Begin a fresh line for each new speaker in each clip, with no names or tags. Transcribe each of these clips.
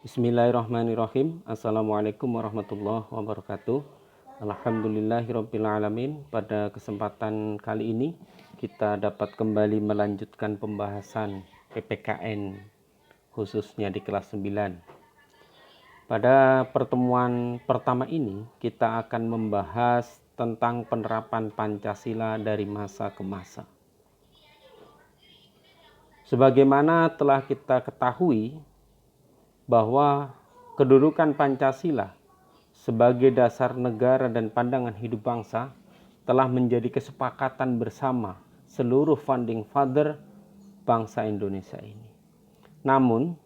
Bismillahirrahmanirrahim. Assalamualaikum warahmatullahi wabarakatuh. Alhamdulillahirabbil alamin. Pada kesempatan kali ini kita dapat kembali melanjutkan pembahasan PPKN khususnya di kelas 9. Pada pertemuan pertama ini kita akan membahas tentang penerapan Pancasila dari masa ke masa. Sebagaimana telah kita ketahui bahwa kedudukan Pancasila sebagai dasar negara dan pandangan hidup bangsa telah menjadi kesepakatan bersama seluruh founding father bangsa Indonesia ini. Namun,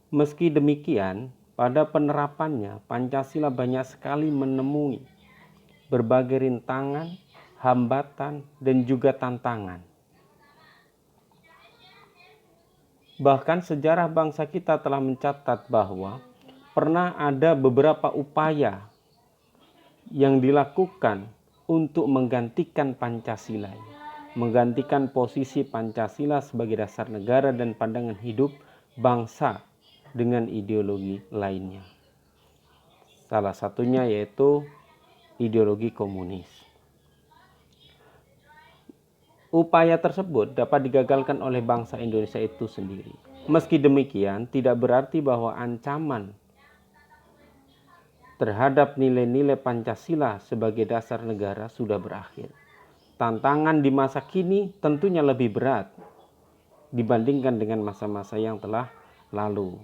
meski demikian, pada penerapannya Pancasila banyak sekali menemui berbagai rintangan, hambatan, dan juga tantangan. Bahkan sejarah bangsa kita telah mencatat bahwa pernah ada beberapa upaya yang dilakukan untuk menggantikan Pancasila, menggantikan posisi Pancasila sebagai dasar negara dan pandangan hidup bangsa dengan ideologi lainnya. Salah satunya yaitu ideologi komunis. Upaya tersebut dapat digagalkan oleh bangsa Indonesia itu sendiri. Meski demikian, tidak berarti bahwa ancaman terhadap nilai-nilai Pancasila sebagai dasar negara sudah berakhir. Tantangan di masa kini tentunya lebih berat dibandingkan dengan masa-masa yang telah lalu.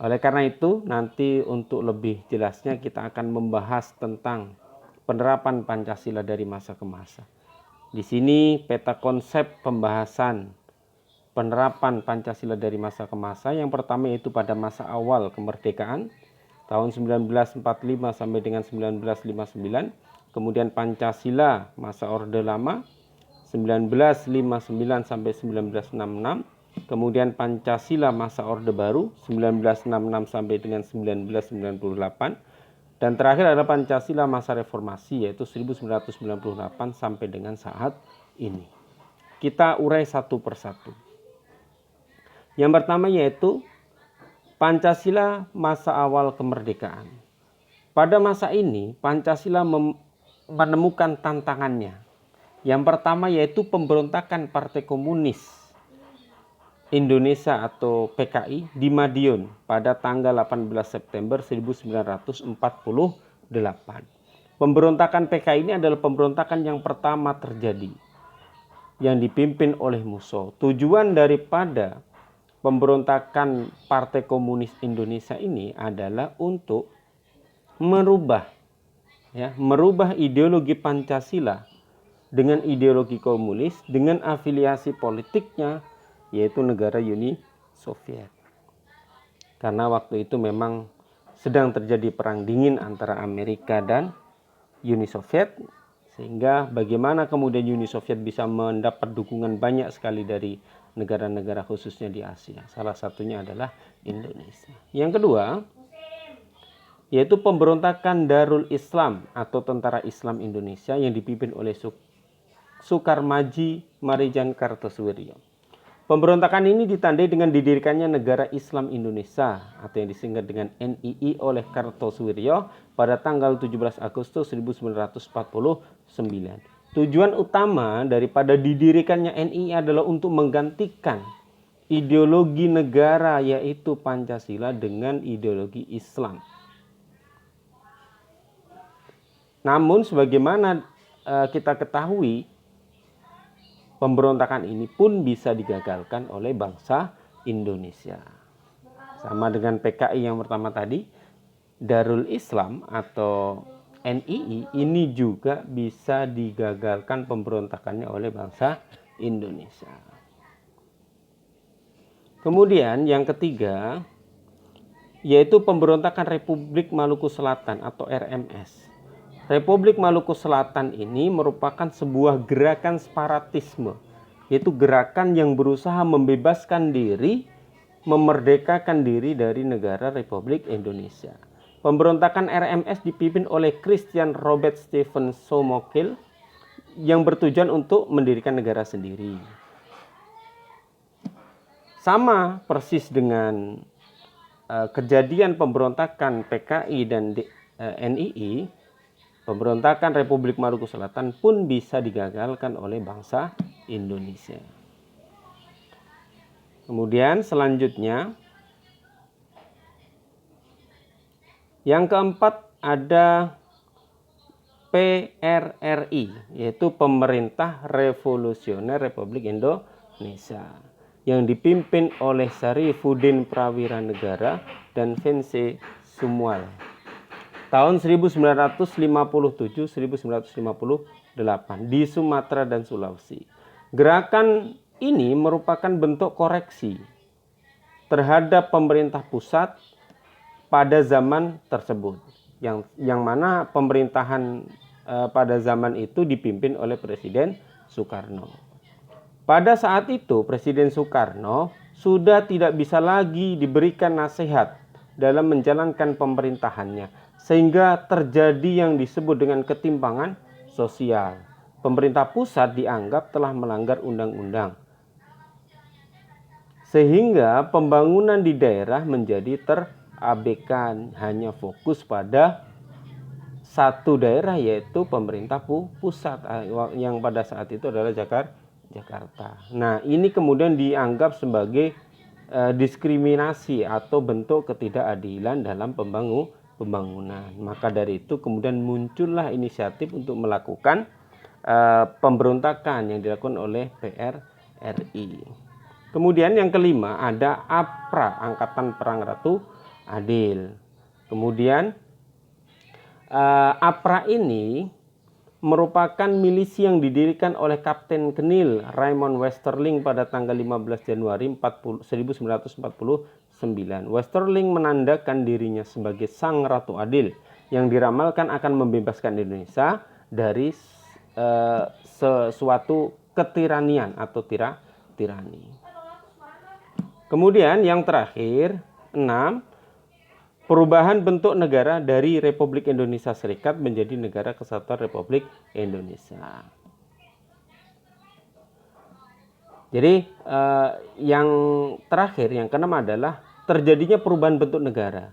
Oleh karena itu, nanti untuk lebih jelasnya kita akan membahas tentang penerapan Pancasila dari masa ke masa. Di sini peta konsep pembahasan penerapan Pancasila dari masa ke masa. Yang pertama yaitu pada masa awal kemerdekaan tahun 1945 sampai dengan 1959. Kemudian Pancasila masa Orde Lama 1959 sampai 1966. Kemudian Pancasila masa Orde Baru 1966 sampai dengan 1998. Dan terakhir adalah Pancasila masa reformasi yaitu 1998 sampai dengan saat ini. Kita urai satu persatu. Yang pertama yaitu Pancasila masa awal kemerdekaan. Pada masa ini Pancasila menemukan tantangannya. Yang pertama yaitu pemberontakan Partai Komunis Indonesia atau PKI di Madiun pada tanggal 18 September 1948. Pemberontakan PKI ini adalah pemberontakan yang pertama terjadi yang dipimpin oleh Musso. Tujuan daripada pemberontakan Partai Komunis Indonesia ini adalah untuk merubah ideologi Pancasila dengan ideologi komunis dengan afiliasi politiknya yaitu negara Uni Soviet. Karena waktu itu memang sedang terjadi perang dingin antara Amerika dan Uni Soviet, sehingga bagaimana kemudian Uni Soviet bisa mendapat dukungan banyak sekali dari negara-negara khususnya di Asia. Salah satunya adalah Indonesia. Yang kedua, yaitu pemberontakan Darul Islam atau Tentara Islam Indonesia yang dipimpin oleh Soekarmaji Marijan Kartosuwiryo. Pemberontakan ini ditandai dengan didirikannya Negara Islam Indonesia atau yang disingkat dengan NII oleh Kartosuwiryo pada tanggal 17 Agustus 1949. Tujuan utama daripada didirikannya NII adalah untuk menggantikan ideologi negara yaitu Pancasila dengan ideologi Islam. Namun sebagaimana kita ketahui, pemberontakan ini pun bisa digagalkan oleh bangsa Indonesia. Sama dengan PKI yang pertama tadi, Darul Islam atau NII ini juga bisa digagalkan pemberontakannya oleh bangsa Indonesia. Kemudian yang ketiga, yaitu pemberontakan Republik Maluku Selatan atau RMS. Republik Maluku Selatan ini merupakan sebuah gerakan separatisme, yaitu gerakan yang berusaha membebaskan diri, memerdekakan diri dari negara Republik Indonesia. Pemberontakan RMS dipimpin oleh Christian Robert Stephen Somokel yang bertujuan untuk mendirikan negara sendiri. Sama persis dengan kejadian pemberontakan PKI dan NII, pemberontakan Republik Maluku Selatan pun bisa digagalkan oleh bangsa Indonesia. Kemudian selanjutnya, yang keempat ada PRRI, yaitu Pemerintah Revolusioner Republik Indonesia, yang dipimpin oleh Syarifuddin Prawiranegara dan Vence Sumual. Tahun 1957-1958 di Sumatera dan Sulawesi. Gerakan ini merupakan bentuk koreksi terhadap pemerintah pusat pada zaman tersebut, yang mana pemerintahan pada zaman itu dipimpin oleh Presiden Soekarno. Pada saat itu Presiden Soekarno sudah tidak bisa lagi diberikan nasihat dalam menjalankan pemerintahannya, sehingga terjadi yang disebut dengan ketimpangan sosial. Pemerintah pusat dianggap telah melanggar undang-undang, sehingga pembangunan di daerah menjadi terabaikan, hanya fokus pada satu daerah, yaitu pemerintah pusat, yang pada saat itu adalah Jakarta. Nah, ini kemudian dianggap sebagai diskriminasi atau bentuk ketidakadilan dalam pembangunan. Maka dari itu kemudian muncullah inisiatif untuk melakukan pemberontakan yang dilakukan oleh PRRI. Kemudian yang kelima ada APRA, Angkatan Perang Ratu Adil. Kemudian APRA ini merupakan milisi yang didirikan oleh Kapten Kenil Raymond Westerling pada tanggal 15 Januari 1949. Westerling menandakan dirinya sebagai sang Ratu Adil yang diramalkan akan membebaskan Indonesia dari sesuatu ketiranian atau tirani. Kemudian yang terakhir, 6, perubahan bentuk negara dari Republik Indonesia Serikat menjadi Negara Kesatuan Republik Indonesia. Jadi yang terakhir, yang keenam adalah terjadinya perubahan bentuk negara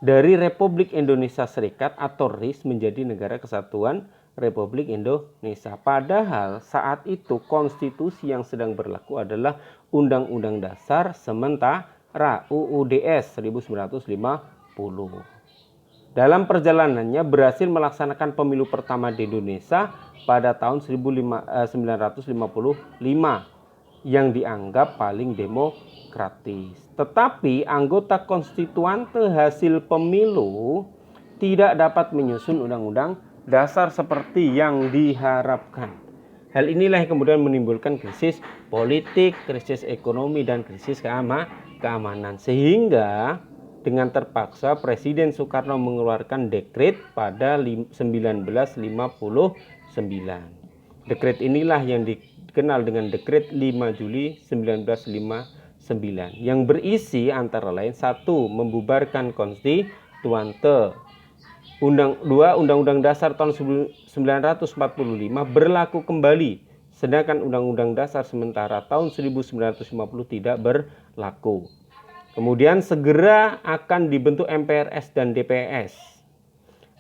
dari Republik Indonesia Serikat atau RIS menjadi Negara Kesatuan Republik Indonesia. Padahal saat itu konstitusi yang sedang berlaku adalah Undang-Undang Dasar sementara UUDS 1950. Dalam perjalanannya berhasil melaksanakan pemilu pertama di Indonesia pada tahun 1955 yang dianggap paling demokratis. Tetapi anggota konstituante hasil pemilu tidak dapat menyusun undang-undang dasar seperti yang diharapkan. Hal inilah yang kemudian menimbulkan krisis politik, krisis ekonomi, dan krisis keamanan. Sehingga dengan terpaksa Presiden Soekarno mengeluarkan dekret pada 1959. Dekret inilah yang dikenal dengan Dekret 5 Juli 1959 yang berisi antara lain: 1. Membubarkan konstituante. 2. Undang-Undang Dasar tahun 1945 berlaku kembali, sedangkan Undang-Undang Dasar sementara tahun 1950 tidak berlaku. Kemudian segera akan dibentuk MPRS dan DPS.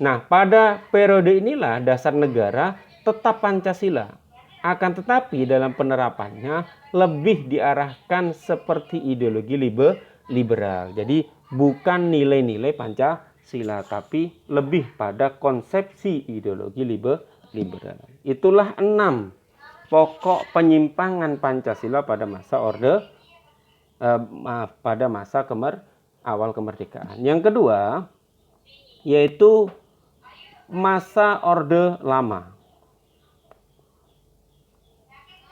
Nah, pada periode inilah dasar negara tetap Pancasila. Akan tetapi dalam penerapannya lebih diarahkan seperti ideologi liberal. Jadi bukan nilai-nilai Pancasila, tapi lebih pada konsepsi ideologi liberal. Itulah 6 pokok penyimpangan Pancasila pada masa awal kemerdekaan. Yang kedua yaitu masa Orde Lama.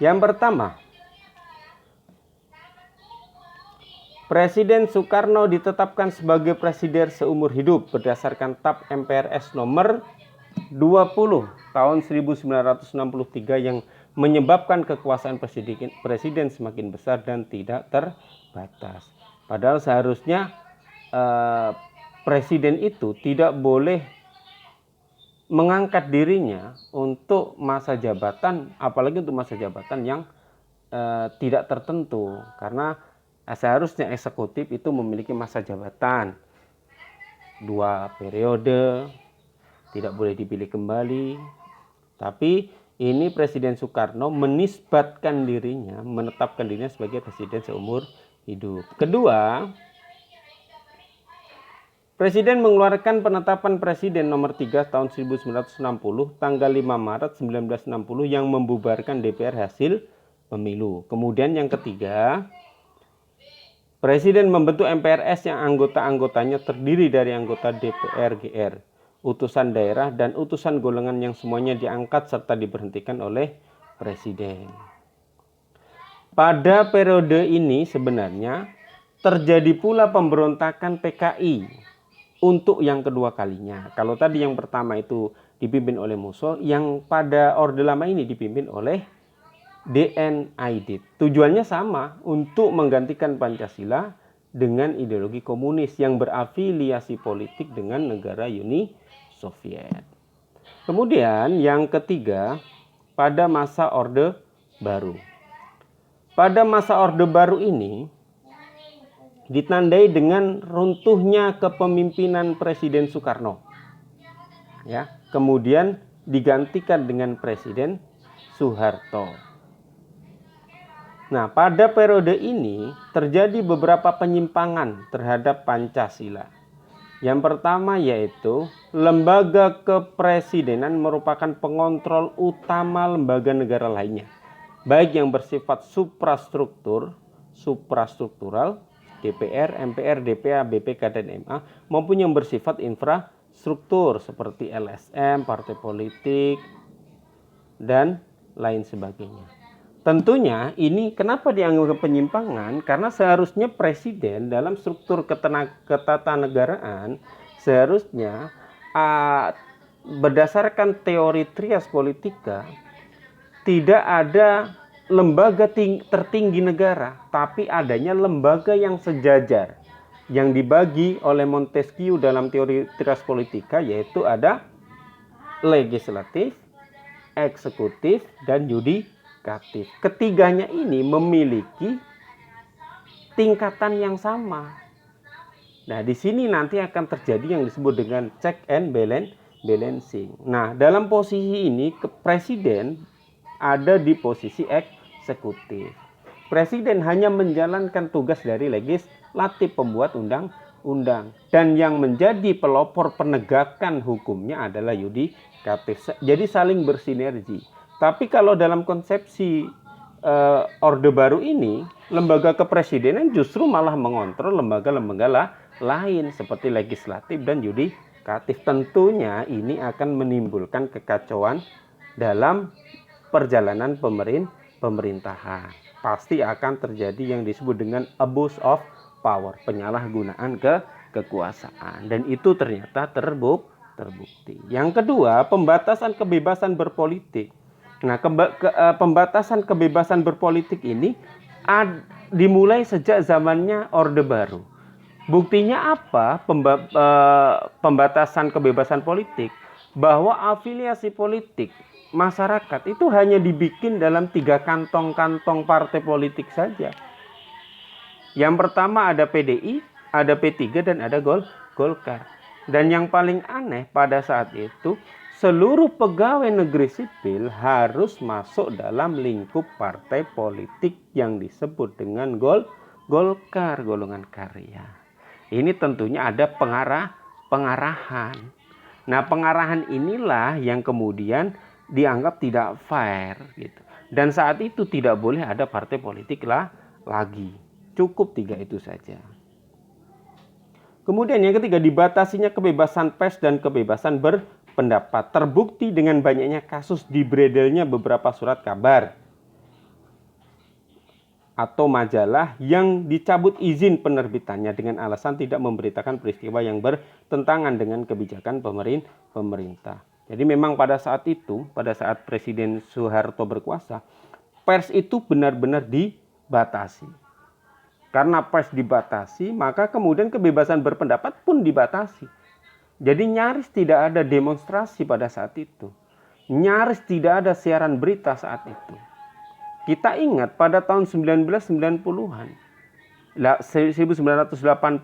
Yang pertama, Presiden Soekarno ditetapkan sebagai presiden seumur hidup berdasarkan TAP MPRS nomor 20 tahun 1963 yang menyebabkan kekuasaan presiden semakin besar dan tidak terbatas. Padahal seharusnya presiden itu tidak boleh mengangkat dirinya untuk masa jabatan, apalagi untuk masa jabatan yang tidak tertentu, karena Seharusnya eksekutif itu memiliki masa jabatan 2 periode, tidak boleh dipilih kembali. Tapi ini Presiden Soekarno menisbatkan dirinya, menetapkan dirinya sebagai presiden seumur hidup. Kedua, Presiden mengeluarkan penetapan Presiden nomor 3 tahun 1960 tanggal 5 Maret 1960 yang membubarkan DPR hasil pemilu. Kemudian yang ketiga, Presiden membentuk MPRS yang anggota-anggotanya terdiri dari anggota DPR GR, utusan daerah, dan utusan golongan yang semuanya diangkat serta diberhentikan oleh Presiden. Pada periode ini sebenarnya terjadi pula pemberontakan PKI untuk yang kedua kalinya. Kalau tadi yang pertama itu dipimpin oleh Musso, yang pada Orde Lama ini dipimpin oleh DN Aidit. Tujuannya sama, untuk menggantikan Pancasila dengan ideologi komunis yang berafiliasi politik dengan negara Uni Soviet. Kemudian yang ketiga, pada masa Orde Baru. Pada masa Orde Baru ini ditandai dengan runtuhnya kepemimpinan Presiden Soekarno. Ya, kemudian digantikan dengan Presiden Soeharto. Nah, pada periode ini terjadi beberapa penyimpangan terhadap Pancasila. Yang pertama yaitu lembaga kepresidenan merupakan pengontrol utama lembaga negara lainnya, baik yang bersifat suprastruktural, DPR, MPR, DPA, BPK, dan MA, maupun yang bersifat infrastruktur seperti LSM, partai politik, dan lain sebagainya. Tentunya ini kenapa dianggap penyimpangan? Karena seharusnya presiden dalam struktur ketatanegaraan seharusnya berdasarkan teori trias politika tidak ada lembaga tertinggi negara, tapi adanya lembaga yang sejajar yang dibagi oleh Montesquieu dalam teori trias politika, yaitu ada legislatif, eksekutif, dan yudikatif. Ketiganya ini memiliki tingkatan yang sama. Nah, di sini nanti akan terjadi yang disebut dengan check and balancing. Nah, dalam posisi ini presiden ada di posisi eksekutif. Presiden hanya menjalankan tugas dari legislatif, pembuat undang-undang, dan yang menjadi pelopor penegakan hukumnya adalah yudikatif. Jadi saling bersinergi. Tapi kalau dalam konsepsi Orde Baru ini, lembaga kepresidenan justru malah mengontrol lembaga-lembaga lain seperti legislatif dan yudikatif. Tentunya ini akan menimbulkan kekacauan dalam perjalanan pemerintahan. Pasti akan terjadi yang disebut dengan abuse of power, penyalahgunaan kekuasaan, dan itu ternyata terbukti. Yang kedua, pembatasan kebebasan berpolitik. Nah, pembatasan kebebasan berpolitik ini dimulai sejak zamannya Orde Baru. Buktinya apa? Pembatasan kebebasan politik, bahwa afiliasi politik masyarakat itu hanya dibikin dalam 3 kantong-kantong partai politik saja. Yang pertama ada PDI, ada P3, dan ada Golkar. Dan yang paling aneh pada saat itu, seluruh pegawai negeri sipil harus masuk dalam lingkup partai politik yang disebut dengan Golkar, golongan karya. Ini tentunya ada pengarahan. Nah, pengarahan inilah yang kemudian dianggap tidak fair gitu. Dan saat itu tidak boleh ada partai politik lagi. Cukup 3 itu saja. Kemudian yang ketiga, dibatasinya kebebasan pers dan kebebasan berpendapat. Terbukti dengan banyaknya kasus diberedelnya beberapa surat kabar atau majalah yang dicabut izin penerbitannya dengan alasan tidak memberitakan peristiwa yang bertentangan dengan kebijakan pemerintah. Jadi memang pada saat itu, pada saat Presiden Soeharto berkuasa, pers itu benar-benar dibatasi. Karena pers dibatasi, maka kemudian kebebasan berpendapat pun dibatasi. Jadi nyaris tidak ada demonstrasi pada saat itu. Nyaris tidak ada siaran berita saat itu. Kita ingat pada tahun 1990-an, 1980,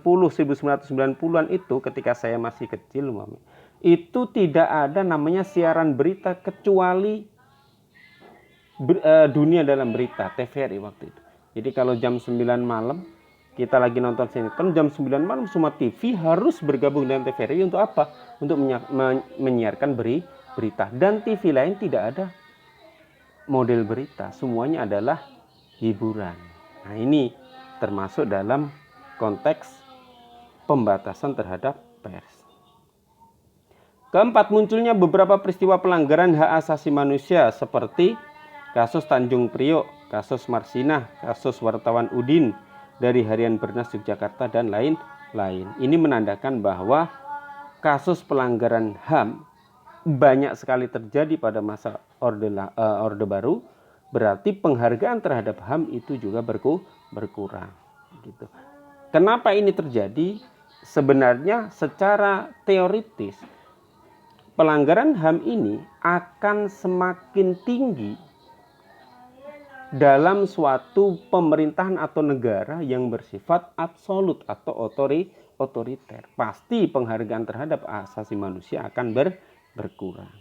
1990-an itu ketika saya masih kecil, Mami, itu tidak ada namanya siaran berita kecuali dunia dalam berita, TVRI waktu itu. Jadi kalau jam 9 malam kita lagi nonton sinetron, jam 9 malam semua TV harus bergabung dengan TVRI untuk apa? Untuk menyiarkan berita. Dan TV lain tidak ada model berita, semuanya adalah hiburan. Nah, ini termasuk dalam konteks pembatasan terhadap pers. Keempat, munculnya beberapa peristiwa pelanggaran hak asasi manusia seperti kasus Tanjung Priok, kasus Marsinah, kasus wartawan Udin dari Harian Bernas Yogyakarta, dan lain-lain. Ini menandakan bahwa kasus pelanggaran HAM banyak sekali terjadi pada masa Orde Baru, berarti penghargaan terhadap HAM itu juga berkurang. Gitu. Kenapa ini terjadi? Sebenarnya secara teoritis pelanggaran HAM ini akan semakin tinggi dalam suatu pemerintahan atau negara yang bersifat absolut atau otoriter. Pasti penghargaan terhadap asasi manusia akan berkurang.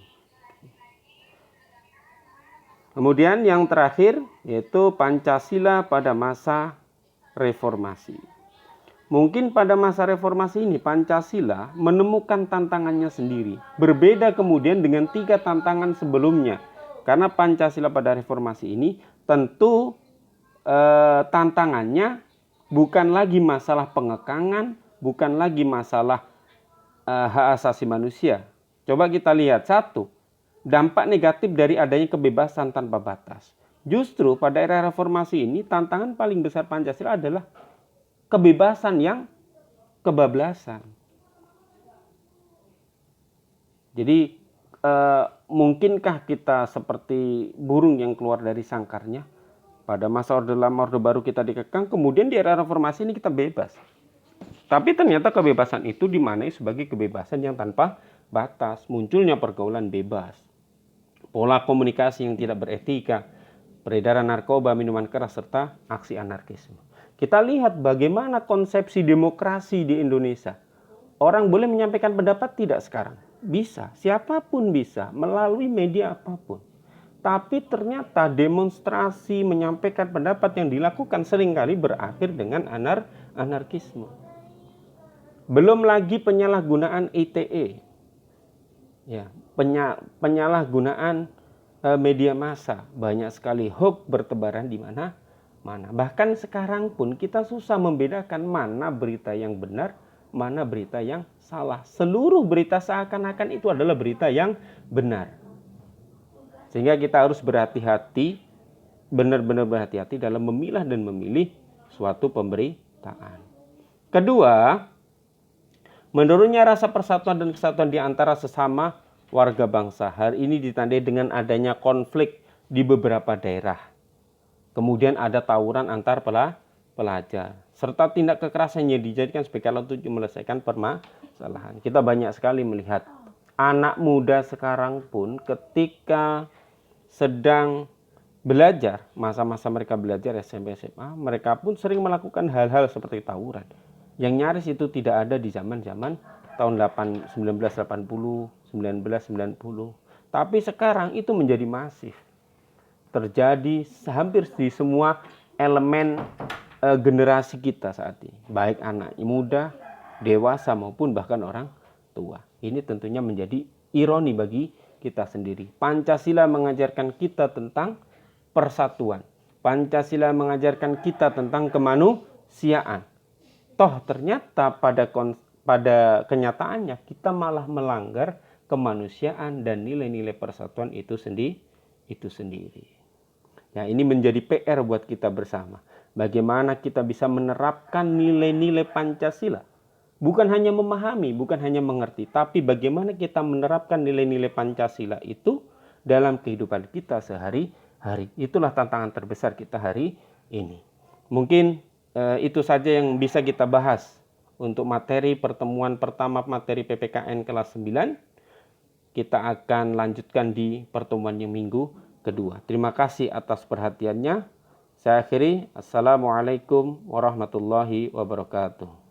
Kemudian yang terakhir yaitu Pancasila pada masa reformasi. Mungkin pada masa reformasi ini Pancasila menemukan tantangannya sendiri. Berbeda kemudian dengan 3 tantangan sebelumnya. Karena Pancasila pada reformasi ini tentu tantangannya bukan lagi masalah pengekangan, bukan lagi masalah hak asasi manusia. Coba kita lihat satu, dampak negatif dari adanya kebebasan tanpa batas. Justru pada era reformasi ini tantangan paling besar Pancasila adalah kebebasan yang kebablasan. Jadi mungkinkah kita seperti burung yang keluar dari sangkarnya? Pada masa Orde Lama, Orde Baru kita dikekang, kemudian di era reformasi ini kita bebas. Tapi ternyata kebebasan itu dimaknai sebagai kebebasan yang tanpa batas. Munculnya pergaulan bebas, pola komunikasi yang tidak beretika, peredaran narkoba, minuman keras, serta aksi anarkisme. Kita lihat bagaimana konsepsi demokrasi di Indonesia. Orang boleh menyampaikan pendapat tidak sekarang? Bisa, siapapun bisa, melalui media apapun. Tapi ternyata demonstrasi menyampaikan pendapat yang dilakukan seringkali berakhir dengan anarkisme. Belum lagi penyalahgunaan ITE. Ya, penyalahgunaan media massa, banyak sekali hoax bertebaran di mana-mana. Bahkan sekarang pun kita susah membedakan mana berita yang benar, mana berita yang salah. Seluruh berita seakan-akan itu adalah berita yang benar. Sehingga kita harus berhati-hati, benar-benar berhati-hati dalam memilah dan memilih suatu pemberitaan. Kedua, menurunnya rasa persatuan dan kesatuan di antara sesama warga bangsa. Hari ini ditandai dengan adanya konflik di beberapa daerah. Kemudian ada tawuran antar pelajar. Serta tindak kekerasan yang dijadikan sebagai alat untuk menyelesaikan permasalahan. Kita banyak sekali melihat anak muda sekarang pun ketika sedang belajar, masa-masa mereka belajar SMP, SMA, mereka pun sering melakukan hal-hal seperti tawuran. Yang nyaris itu tidak ada di zaman-zaman tahun 1980, 1990. Tapi sekarang itu menjadi masif. Terjadi hampir di semua elemen generasi kita saat ini. Baik anak muda, dewasa maupun bahkan orang tua. Ini tentunya menjadi ironi bagi kita sendiri. Pancasila mengajarkan kita tentang persatuan. Pancasila mengajarkan kita tentang kemanusiaan. Toh ternyata pada kenyataannya kita malah melanggar kemanusiaan dan nilai-nilai persatuan itu sendiri. Ya, ini menjadi PR buat kita bersama. Bagaimana kita bisa menerapkan nilai-nilai Pancasila. Bukan hanya memahami, bukan hanya mengerti, tapi bagaimana kita menerapkan nilai-nilai Pancasila itu dalam kehidupan kita sehari-hari. Itulah tantangan terbesar kita hari ini. Mungkin itu saja yang bisa kita bahas untuk materi pertemuan pertama materi PPKN kelas 9. Kita akan lanjutkan di pertemuan yang minggu kedua. Terima kasih atas perhatiannya. Saya akhiri, Assalamualaikum warahmatullahi wabarakatuh.